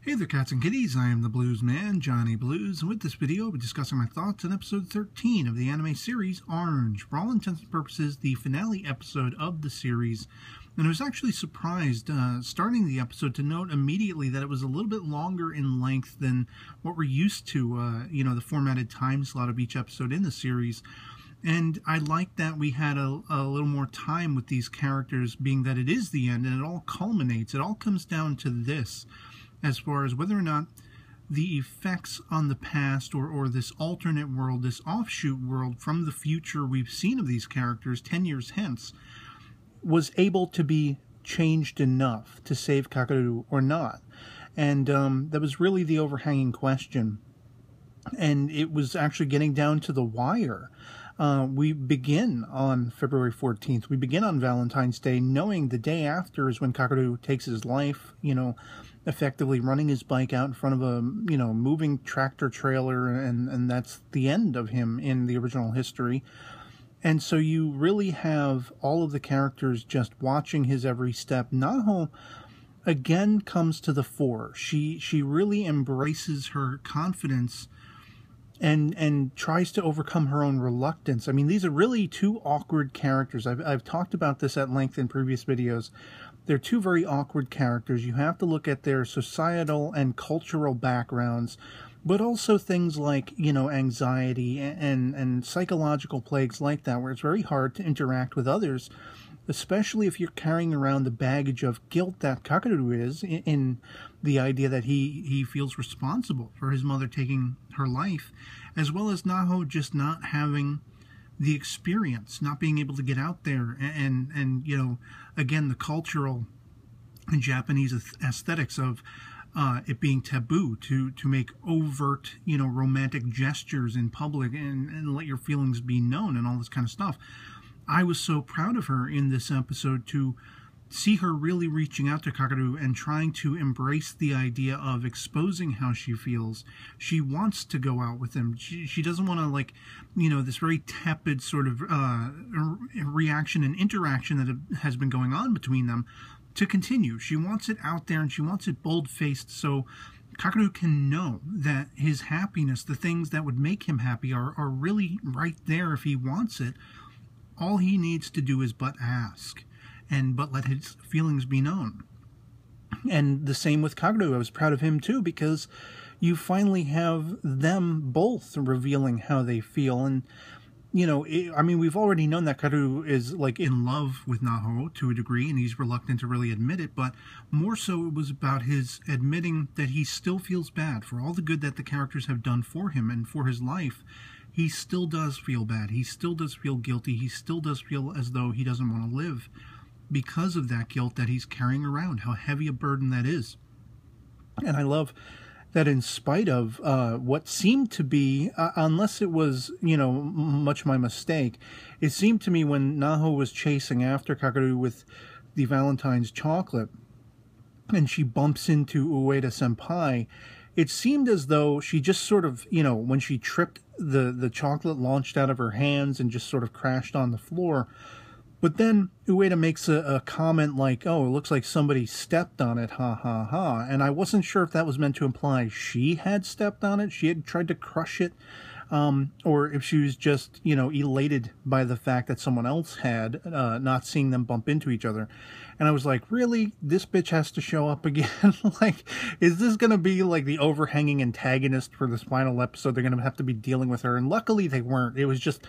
Hey there, cats and kitties. I am the Blues Man, Johnny Blues, and with this video, I'll be discussing my thoughts on episode 13 of the anime series Orange. For all intents and purposes, the finale episode of the series. And I was actually surprised, starting the episode, to note immediately that it was a little bit longer in length than what we're used to, the formatted time slot of each episode in the series. And I like that we had a little more time with these characters, being that it is the end, and it all culminates. It all comes down to this, as far as whether or not the effects on the past or this alternate world, this offshoot world from the future we've seen of these characters 10 years hence, was able to be changed enough to save Kakaru or not. And that was really the overhanging question. And it was actually getting down to the wire. We begin on February 14th. We begin on Valentine's Day, knowing the day after is when Kakaru takes his life, effectively running his bike out in front of a, moving tractor trailer, and that's the end of him in the original history. And so you really have all of the characters just watching his every step. Naho again comes to the fore. She really embraces her confidence and tries to overcome her own reluctance. I mean, these are really two awkward characters. I've talked about this at length in previous videos. They're two very awkward characters. You have to look at their societal and cultural backgrounds, but also things like, anxiety and psychological plagues like that, where it's very hard to interact with others, especially if you're carrying around the baggage of guilt that Kakaru is, in the idea that he feels responsible for his mother taking her life, as well as Naho just not having the experience, not being able to get out there, and again, the cultural and Japanese aesthetics of it being taboo to make overt, romantic gestures in public and let your feelings be known and all this kind of stuff. I was so proud of her in this episode to see her really reaching out to Kakaru and trying to embrace the idea of exposing how she feels. She wants to go out with him. She doesn't want to, this very tepid sort of reaction and interaction that has been going on between them to continue. She wants it out there, and she wants it bold-faced so Kakaru can know that his happiness, the things that would make him happy, are really right there if he wants it. All he needs to do is but ask, but let his feelings be known. And the same with Kakaru. I was proud of him too, because you finally have them both revealing how they feel. And, we've already known that Kakaru is in love with Naho to a degree, and he's reluctant to really admit it, but more so it was about his admitting that he still feels bad for all the good that the characters have done for him and for his life. He still does feel bad. He still does feel guilty. He still does feel as though he doesn't want to live because of that guilt that he's carrying around, how heavy a burden that is. And I love that in spite of what seemed to be, unless it was, much my mistake, it seemed to me when Naho was chasing after Kakaru with the Valentine's chocolate, and she bumps into Ueda Senpai, it seemed as though she just sort of, when she tripped, the chocolate launched out of her hands and just sort of crashed on the floor. But then Ueda makes a comment like, oh, it looks like somebody stepped on it, ha ha ha. And I wasn't sure if that was meant to imply she had stepped on it, she had tried to crush it, or if she was just, elated by the fact that someone else had, not seeing them bump into each other. And I was like, really? This bitch has to show up again? Is this going to be the overhanging antagonist for this final episode? They're going to have to be dealing with her. And luckily they weren't. It was just,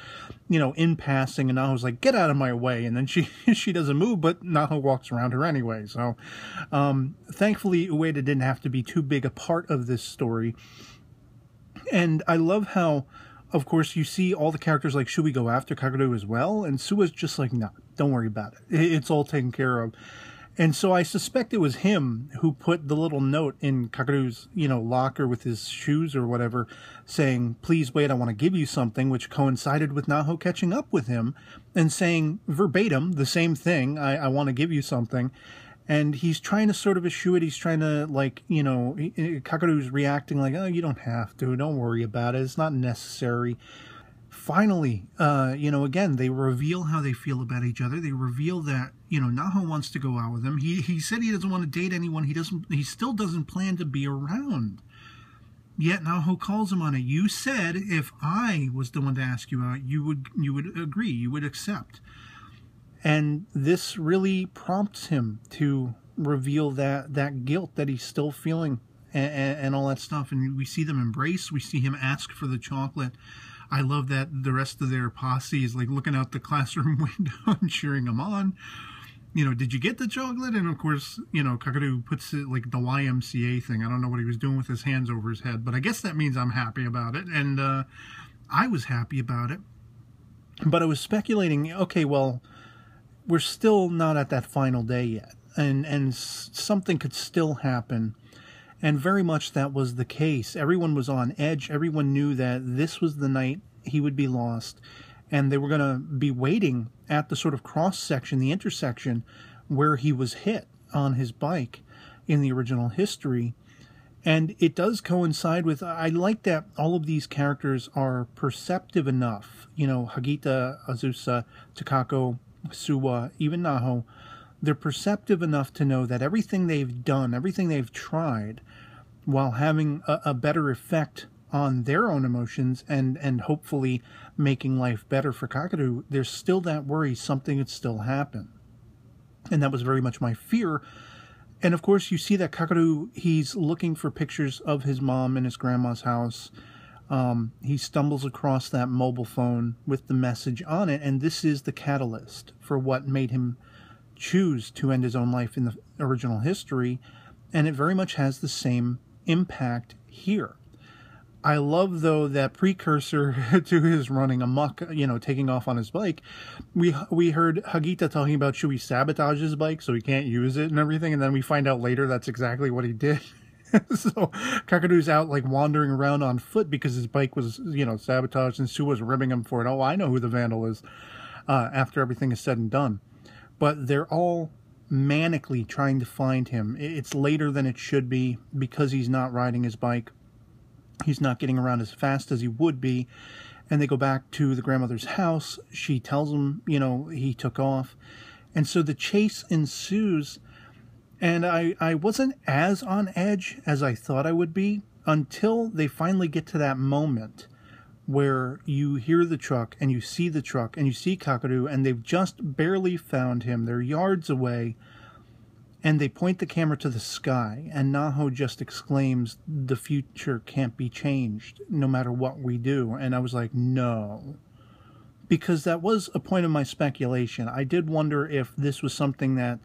in passing. And I was like, get out of my way. And then she doesn't move, but Naho walks around her anyway. So, thankfully, Ueda didn't have to be too big a part of this story. And I love how, of course, you see all the characters should we go after Kakaru as well? And Sua's just like, no, don't worry about it. It's all taken care of. And so I suspect it was him who put the little note in Kakaru's, locker with his shoes or whatever, saying, please wait, I want to give you something, which coincided with Naho catching up with him and saying verbatim the same thing, I want to give you something. And he's trying to sort of eschew it. He's trying to, Kakaru's reacting like, oh, you don't have to. Don't worry about it. It's not necessary. finally, again, they reveal how they feel about each other. They reveal that, Naho wants to go out with him. He said he doesn't want to date anyone. He still doesn't plan to be around. Yet Naho calls him on it. You said if I was the one to ask you out, you would agree, you would accept. And this really prompts him to reveal that guilt that he's still feeling and all that stuff. And we see them embrace. We see him ask for the chocolate. I love that the rest of their posse is like looking out the classroom window and cheering him on. Did you get the chocolate? And of course, Kakaru puts it like the YMCA thing. I don't know what he was doing with his hands over his head, but I guess that means I'm happy about it. And I was happy about it. But I was speculating, okay, well, we're still not at that final day yet. And something could still happen. And very much that was the case. Everyone was on edge. Everyone knew that this was the night he would be lost. And they were going to be waiting at the sort of cross section, the intersection, where he was hit on his bike in the original history. And it does coincide with, I like that all of these characters are perceptive enough. Hagita, Azusa, Takako, Suwa, even Naho, they're perceptive enough to know that everything they've done, everything they've tried, while having a better effect on their own emotions and hopefully making life better for Kakaru, there's still that worry something could still happen. And that was very much my fear. And of course, you see that Kakaru, he's looking for pictures of his mom in his grandma's house. He stumbles across that mobile phone with the message on it, and this is the catalyst for what made him choose to end his own life in the original history, and it very much has the same impact here. I love, though, that precursor to his running amok, taking off on his bike. We heard Hagita talking about, should we sabotage his bike so he can't use it and everything, and then we find out later that's exactly what he did. So Kakaru's out like wandering around on foot because his bike was, sabotaged, and Sue was ribbing him for it. Oh, I know who the vandal is, after everything is said and done. But they're all manically trying to find him. It's later than it should be because he's not riding his bike. He's not getting around as fast as he would be. And they go back to the grandmother's house. She tells him, he took off. And so the chase ensues. And I wasn't as on edge as I thought I would be until they finally get to that moment where you hear the truck and you see the truck and you see Kakaru, and they've just barely found him. They're yards away. And they point the camera to the sky, and Naho just exclaims, the future can't be changed, no matter what we do. And I was like, no. Because that was a point of my speculation. I did wonder if this was something that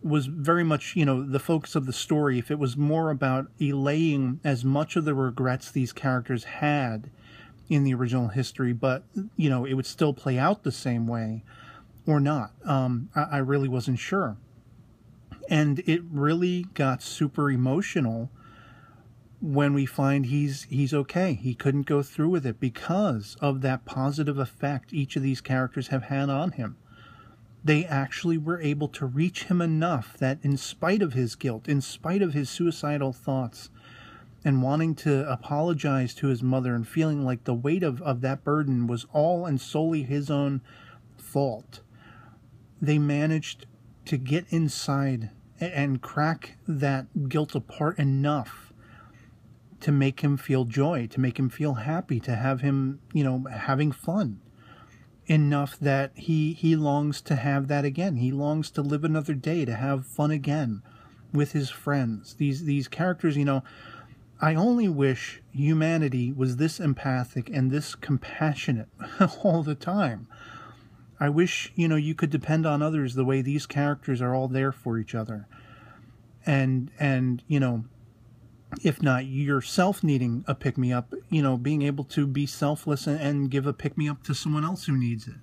was very much, the focus of the story, if it was more about allaying as much of the regrets these characters had in the original history, but, it would still play out the same way, or not. I really wasn't sure. And it really got super emotional when we find he's okay. He couldn't go through with it because of that positive effect each of these characters have had on him. They actually were able to reach him enough that in spite of his guilt, in spite of his suicidal thoughts, and wanting to apologize to his mother and feeling like the weight of that burden was all and solely his own fault, they managed to get inside and crack that guilt apart enough to make him feel joy, to make him feel happy, to have him, having fun. Enough that he longs to have that again. He longs to live another day, to have fun again with his friends. These characters, I only wish humanity was this empathic and this compassionate all the time. I wish, you could depend on others the way these characters are all there for each other. And if not yourself needing a pick-me-up, being able to be selfless and give a pick-me-up to someone else who needs it.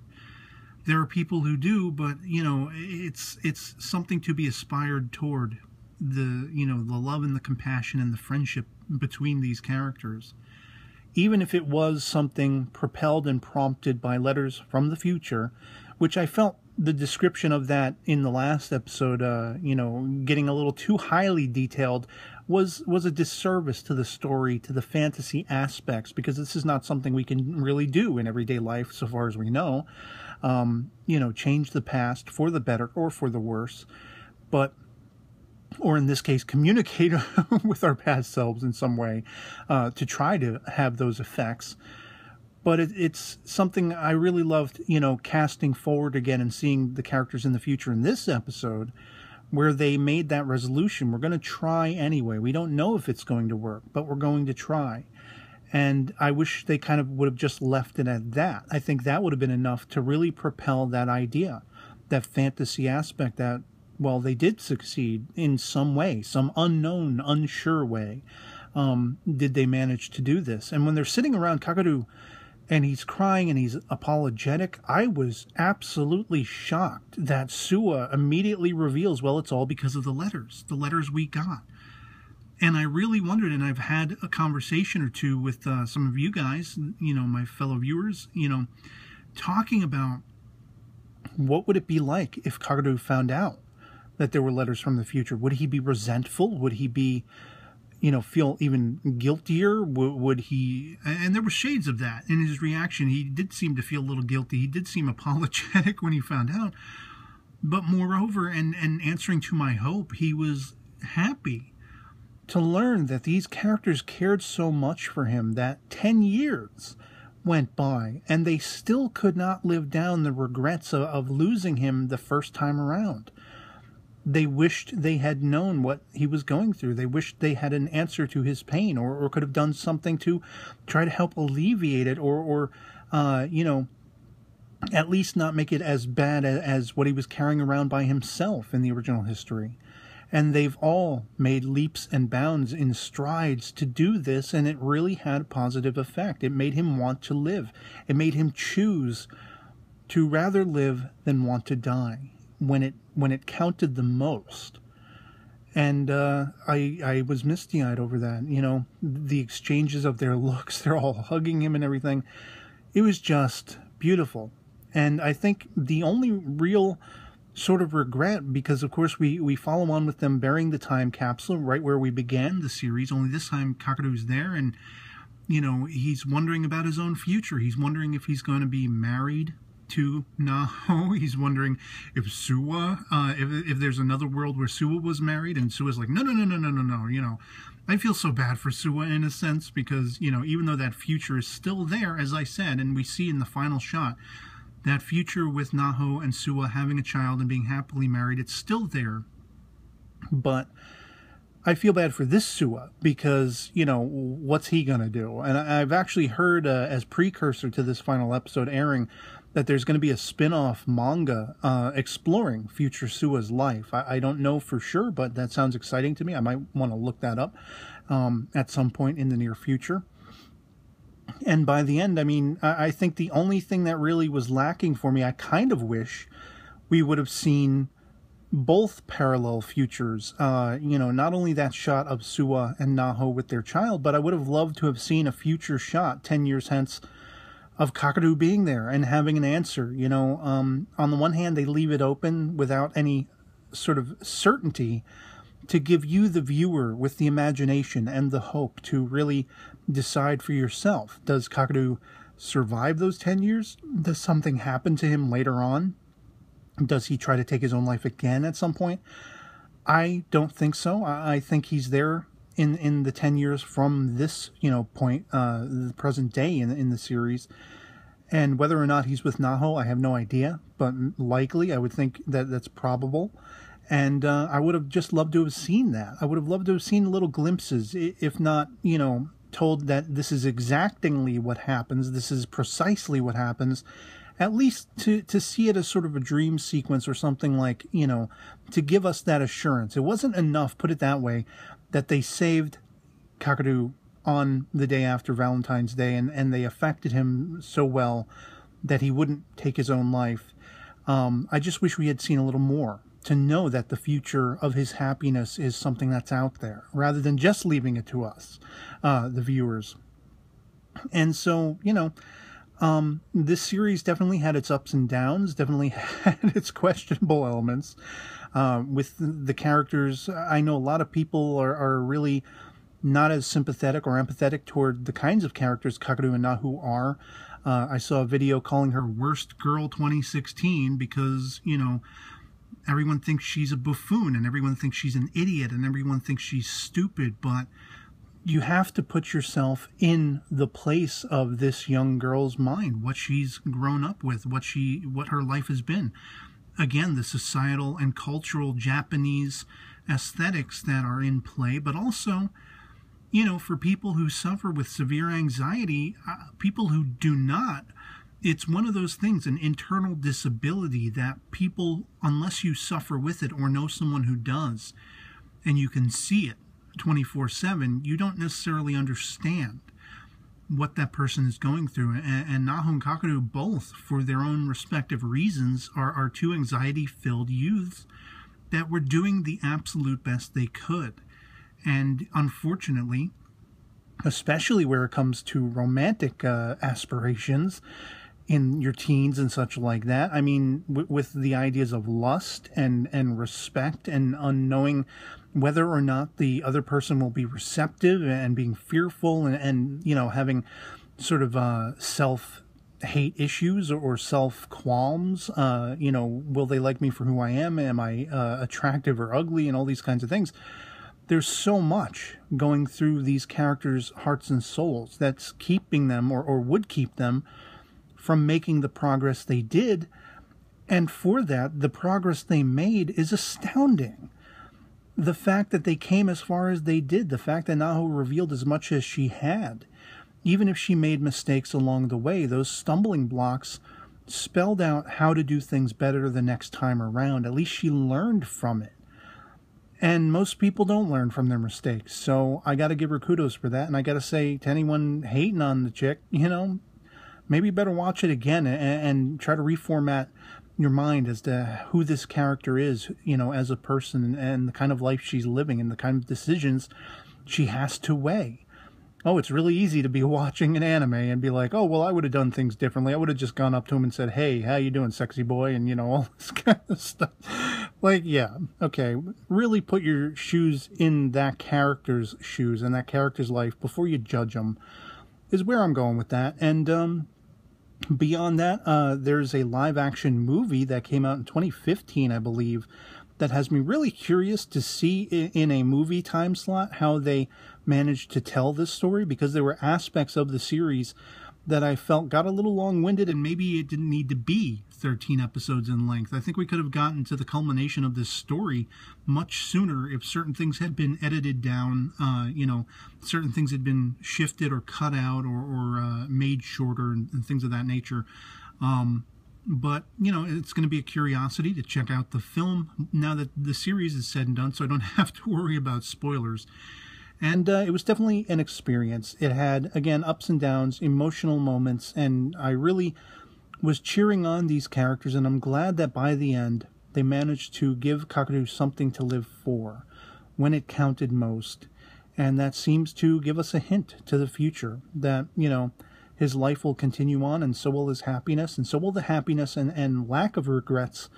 There are people who do, but, it's something to be aspired toward. The love and the compassion and the friendship between these characters. Even if it was something propelled and prompted by letters from the future, which I felt the description of that in the last episode, you know, getting a little too highly detailed was a disservice to the story, to the fantasy aspects, because this is not something we can really do in everyday life, so far as we know. You know, change the past for the better or for the worse, or in this case, communicate with our past selves in some way to try to have those effects. But it's something I really loved, you know, casting forward again and seeing the characters in the future in this episode, where they made that resolution. We're going to try anyway. We don't know if it's going to work, but we're going to try. And I wish they kind of would have just left it at that. I think that would have been enough to really propel that idea, that fantasy aspect that, well, they did succeed in some way, some unknown, unsure way. Did they manage to do this? And when they're sitting around Kakaru and he's crying and he's apologetic, I was absolutely shocked that Suwa immediately reveals, well, it's all because of the letters we got. And I really wondered, and I've had a conversation or two with some of you guys, you know, my fellow viewers, you know, talking about what would it be like if Kakaru found out that there were letters from the future? Would he be resentful? Would he be, you know, feel even guiltier? Would he... And there were shades of that in his reaction. He did seem to feel a little guilty. He did seem apologetic when he found out. But moreover, and answering to my hope, he was happy to learn that these characters cared so much for him that 10 years went by and they still could not live down the regrets of losing him the first time around. They wished they had known what he was going through. They wished they had an answer to his pain, or could have done something to try to help alleviate it, or you know, at least not make it as bad as what he was carrying around by himself in the original history. And they've all made leaps and bounds in strides to do this, and it really had a positive effect. It made him want to live. It made him choose to rather live than want to die when it counted the most. And I was misty-eyed over that. You know, the exchanges of their looks, they're all hugging him and everything. It was just beautiful. And I think the only real sort of regret, because of course we follow on with them burying the time capsule right where we began the series, only this time Kakaru's there, and you know, he's wondering about his own future. He's wondering if he's going to be married to Naho. He's wondering if Suwa, if there's another world where Suwa was married, and Suwa's like, no, you know, I feel so bad for Suwa in a sense, because, you know, even though that future is still there, as I said, and we see in the final shot, that future with Naho and Suwa having a child and being happily married, it's still there. But I feel bad for this Suwa, because, you know, what's he going to do? And I've actually heard, as precursor to this final episode airing, that there's going to be a spin-off manga exploring future Suwa's life. I don't know for sure, but that sounds exciting to me. I might want to look that up at some point in the near future. And by the end, I mean, I think the only thing that really was lacking for me, I kind of wish we would have seen both parallel futures. You know, not only that shot of Suwa and Naho with their child, but I would have loved to have seen a future shot 10 years hence of Kakaru being there and having an answer. You know, on the one hand, they leave it open without any sort of certainty to give you, the viewer, with the imagination and the hope to really decide for yourself. Does Kakaru survive those 10 years? Does something happen to him later on? Does he try to take his own life again at some point? I don't think so. I think he's there in the 10 years from this, you know, point, the present day in the series. And whether or not he's with Naho, I have no idea. But likely, I would think that that's probable. And I would have just loved to have seen that. I would have loved to have seen little glimpses, if not, you know, told that this is exactingly what happens, this is precisely what happens, at least to see it as sort of a dream sequence or something, like, you know, to give us that assurance. It wasn't enough, put it that way, that they saved Kakaru on the day after Valentine's Day and they affected him so well that he wouldn't take his own life. I just wish we had seen a little more, to know that the future of his happiness is something that's out there, rather than just leaving it to us, the viewers. And so, you know, This series definitely had its ups and downs, definitely had its questionable elements. With the characters, I know a lot of people are really not as sympathetic or empathetic toward the kinds of characters Kakadu and Nahu are. I saw a video calling her Worst Girl 2016 because, you know, everyone thinks she's a buffoon and everyone thinks she's an idiot and everyone thinks she's stupid, but you have to put yourself in the place of this young girl's mind, what she's grown up with, what her life has been. Again, the societal and cultural Japanese aesthetics that are in play, but also, you know, for people who suffer with severe anxiety, people who do not, it's one of those things, an internal disability that people, unless you suffer with it or know someone who does, and you can see it 24/7, you don't necessarily understand what that person is going through. And Nahu and Kakadu, both, for their own respective reasons, are two anxiety-filled youths that were doing the absolute best they could. And unfortunately, especially where it comes to romantic aspirations in your teens and such like that, I mean, with the ideas of lust and respect and unknowing whether or not the other person will be receptive and being fearful and you know, having sort of self-hate issues or self-qualms, you know, will they like me for who I am? Am I attractive or ugly? And all these kinds of things. There's so much going through these characters' hearts and souls that's keeping them or would keep them from making the progress they did. And for that, the progress they made is astounding. The fact that they came as far as they did, the fact that Nahu revealed as much as she had, even if she made mistakes along the way, those stumbling blocks spelled out how to do things better the next time around. At least she learned from it. And most people don't learn from their mistakes. So I got to give her kudos for that. And I got to say to anyone hating on the chick, you know, maybe you better watch it again and try to reformat your mind as to who this character is, you know, as a person and the kind of life she's living and the kind of decisions she has to weigh. Oh, it's really easy to be watching an anime and be like, oh, well, I would have done things differently. I would have just gone up to him and said, hey, how you doing, sexy boy? And, you know, all this kind of stuff. Like, yeah, okay. Really put your shoes in that character's shoes and that character's life before you judge them is where I'm going with that. And beyond that, there's a live-action movie that came out in 2015, I believe, that has me really curious to see in a movie time slot how they managed to tell this story, because there were aspects of the series that I felt got a little long-winded, and maybe it didn't need to be 13 episodes in length. I think we could have gotten to the culmination of this story much sooner if certain things had been edited down, you know, certain things had been shifted or cut out or made shorter and things of that nature. But, you know, it's going to be a curiosity to check out the film now that the series is said and done, so I don't have to worry about spoilers. And it was definitely an experience. It had, again, ups and downs, emotional moments, and I really was cheering on these characters, and I'm glad that by the end they managed to give Kakadu something to live for when it counted most. And that seems to give us a hint to the future that, you know, his life will continue on, and so will his happiness, and so will the happiness and lack of regrets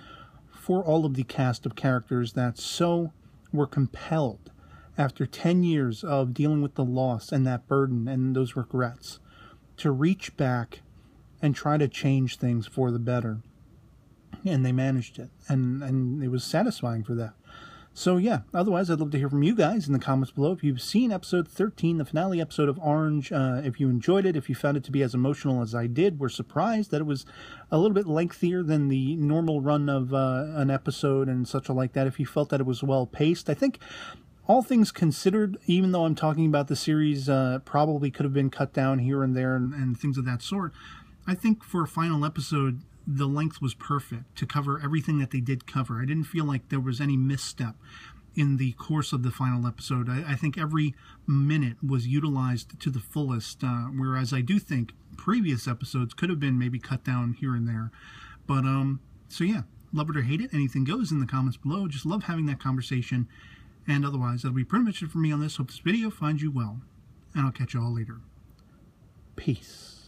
for all of the cast of characters that so were compelled after 10 years of dealing with the loss and that burden and those regrets to reach back and try to change things for the better. And they managed it, and it was satisfying for that. So yeah, otherwise I'd love to hear from you guys in the comments below. If you've seen episode 13, the finale episode of Orange, if you enjoyed it, if you found it to be as emotional as I did, we're surprised that it was a little bit lengthier than the normal run of an episode and such like that. If you felt that it was well paced, I think all things considered, even though I'm talking about the series probably could have been cut down here and there and things of that sort, I think for a final episode, the length was perfect to cover everything that they did cover. I didn't feel like there was any misstep in the course of the final episode. I think every minute was utilized to the fullest, whereas I do think previous episodes could have been maybe cut down here and there. But, so yeah, love it or hate it, anything goes in the comments below. Just love having that conversation. And otherwise, that'll be pretty much it for me on this. Hope this video finds you well, and I'll catch you all later. Peace.